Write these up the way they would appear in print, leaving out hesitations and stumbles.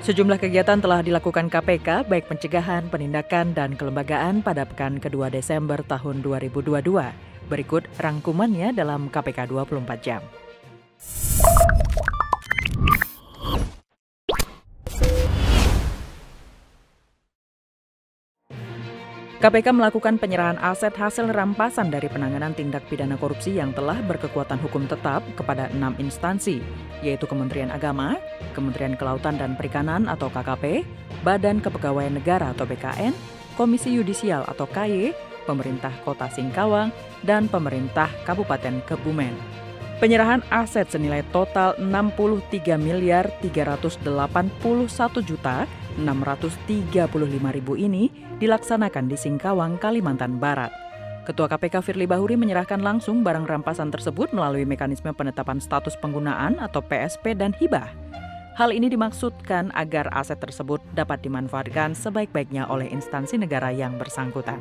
Sejumlah kegiatan telah dilakukan KPK, baik pencegahan, penindakan, dan kelembagaan pada pekan kedua Desember tahun 2022. Berikut rangkumannya dalam KPK 24 jam. KPK melakukan penyerahan aset hasil rampasan dari penanganan tindak pidana korupsi yang telah berkekuatan hukum tetap kepada 6 instansi, yaitu Kementerian Agama, Kementerian Kelautan dan Perikanan atau KKP, Badan Kepegawaian Negara atau BKN, Komisi Yudisial atau KY, Pemerintah Kota Singkawang, dan Pemerintah Kabupaten Kebumen. Penyerahan aset senilai total Rp63.381.635.000 ini dilaksanakan di Singkawang, Kalimantan Barat. Ketua KPK Firly Bahuri menyerahkan langsung barang rampasan tersebut melalui mekanisme penetapan status penggunaan atau PSP dan hibah. Hal ini dimaksudkan agar aset tersebut dapat dimanfaatkan sebaik-baiknya oleh instansi negara yang bersangkutan.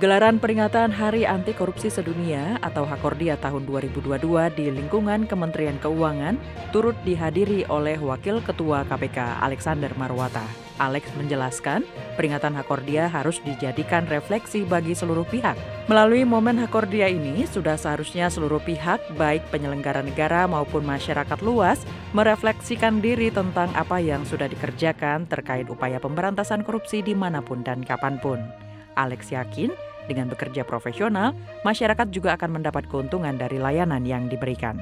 Gelaran peringatan Hari Anti Korupsi Sedunia atau Hakordia tahun 2022 di lingkungan Kementerian Keuangan turut dihadiri oleh Wakil Ketua KPK Alexander Marwata. Alex menjelaskan, peringatan Hakordia harus dijadikan refleksi bagi seluruh pihak. Melalui momen Hakordia ini, sudah seharusnya seluruh pihak, baik penyelenggara negara maupun masyarakat luas, merefleksikan diri tentang apa yang sudah dikerjakan terkait upaya pemberantasan korupsi dimanapun dan kapanpun. Alex yakin, dengan bekerja profesional, masyarakat juga akan mendapat keuntungan dari layanan yang diberikan.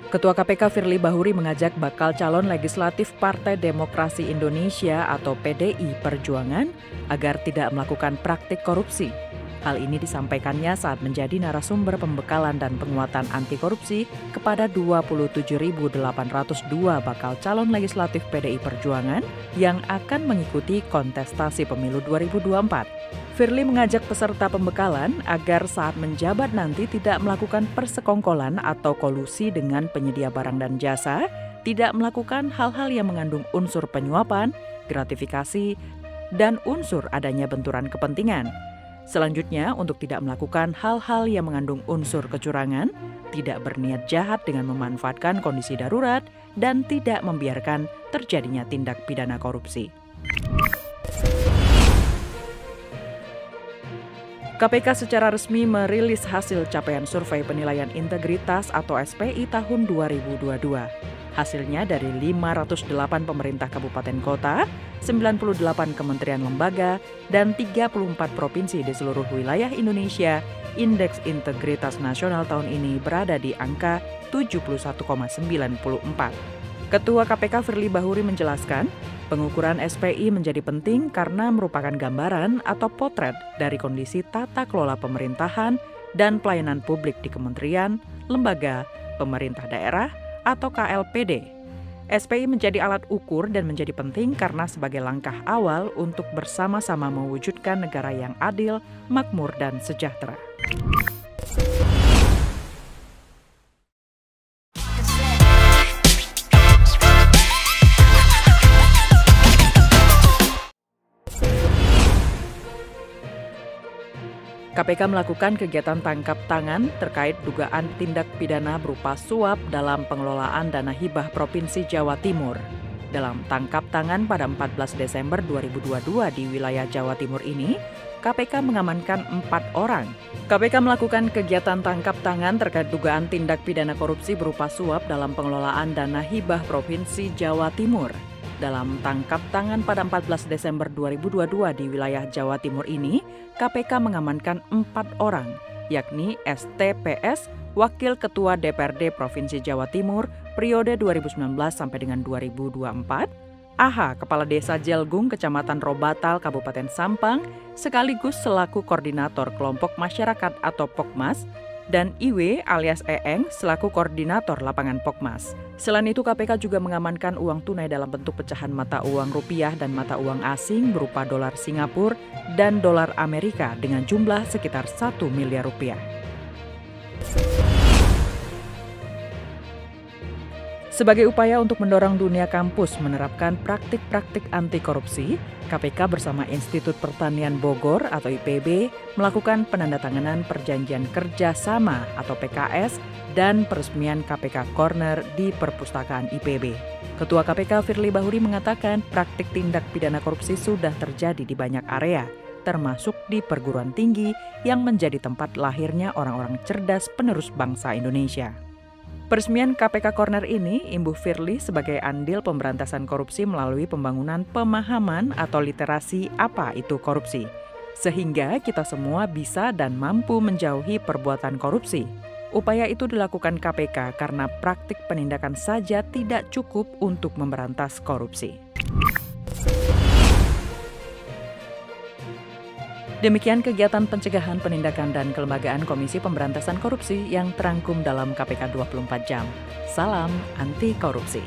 Ketua KPK Firly Bahuri mengajak bakal calon legislatif Partai Demokrasi Indonesia atau PDI Perjuangan agar tidak melakukan praktik korupsi. Hal ini disampaikannya saat menjadi narasumber pembekalan dan penguatan anti korupsi kepada 27.802 bakal calon legislatif PDI Perjuangan yang akan mengikuti kontestasi pemilu 2024. Firly mengajak peserta pembekalan agar saat menjabat nanti tidak melakukan persekongkolan atau kolusi dengan penyedia barang dan jasa, tidak melakukan hal-hal yang mengandung unsur penyuapan, gratifikasi, dan unsur adanya benturan kepentingan. Selanjutnya, untuk tidak melakukan hal-hal yang mengandung unsur kecurangan, tidak berniat jahat dengan memanfaatkan kondisi darurat, dan tidak membiarkan terjadinya tindak pidana korupsi. KPK secara resmi merilis hasil capaian survei penilaian integritas atau SPI tahun 2022. Hasilnya dari 508 pemerintah kabupaten kota, 98 kementerian lembaga, dan 34 provinsi di seluruh wilayah Indonesia, indeks integritas nasional tahun ini berada di angka 71,94. Ketua KPK Firly Bahuri menjelaskan, pengukuran SPI menjadi penting karena merupakan gambaran atau potret dari kondisi tata kelola pemerintahan dan pelayanan publik di kementerian, lembaga, pemerintah daerah, atau KLPD. SPI menjadi alat ukur dan menjadi penting karena sebagai langkah awal untuk bersama-sama mewujudkan negara yang adil, makmur, dan sejahtera. KPK melakukan kegiatan tangkap tangan terkait dugaan tindak pidana berupa suap dalam pengelolaan dana hibah Provinsi Jawa Timur. Dalam tangkap tangan pada 14 Desember 2022 di wilayah Jawa Timur ini, KPK mengamankan 4 orang. KPK melakukan kegiatan tangkap tangan terkait dugaan tindak pidana korupsi berupa suap dalam pengelolaan dana hibah Provinsi Jawa Timur. Dalam tangkap tangan pada 14 Desember 2022 di wilayah Jawa Timur ini, KPK mengamankan 4 orang, yakni STPS, Wakil Ketua DPRD Provinsi Jawa Timur, periode 2019 sampai dengan 2024, AH, Kepala Desa Jelgung, Kecamatan Robatal, Kabupaten Sampang, sekaligus selaku Koordinator Kelompok Masyarakat atau Pokmas, dan IW alias Eeng selaku Koordinator Lapangan Pokmas. Selain itu, KPK juga mengamankan uang tunai dalam bentuk pecahan mata uang rupiah dan mata uang asing berupa dolar Singapura dan dolar Amerika dengan jumlah sekitar 1 miliar rupiah. Sebagai upaya untuk mendorong dunia kampus menerapkan praktik-praktik anti korupsi, KPK bersama Institut Pertanian Bogor atau IPB melakukan penandatanganan perjanjian kerja sama atau PKS dan peresmian KPK Corner di Perpustakaan IPB. Ketua KPK Firly Bahuri mengatakan praktik tindak pidana korupsi sudah terjadi di banyak area, termasuk di perguruan tinggi yang menjadi tempat lahirnya orang-orang cerdas penerus bangsa Indonesia. Peresmian KPK Corner ini imbuh Firly sebagai andil pemberantasan korupsi melalui pembangunan pemahaman atau literasi apa itu korupsi, sehingga kita semua bisa dan mampu menjauhi perbuatan korupsi. Upaya itu dilakukan KPK karena praktik penindakan saja tidak cukup untuk memberantas korupsi. Demikian kegiatan pencegahan, penindakan, dan kelembagaan Komisi Pemberantasan Korupsi yang terangkum dalam KPK 24 Jam. Salam anti korupsi.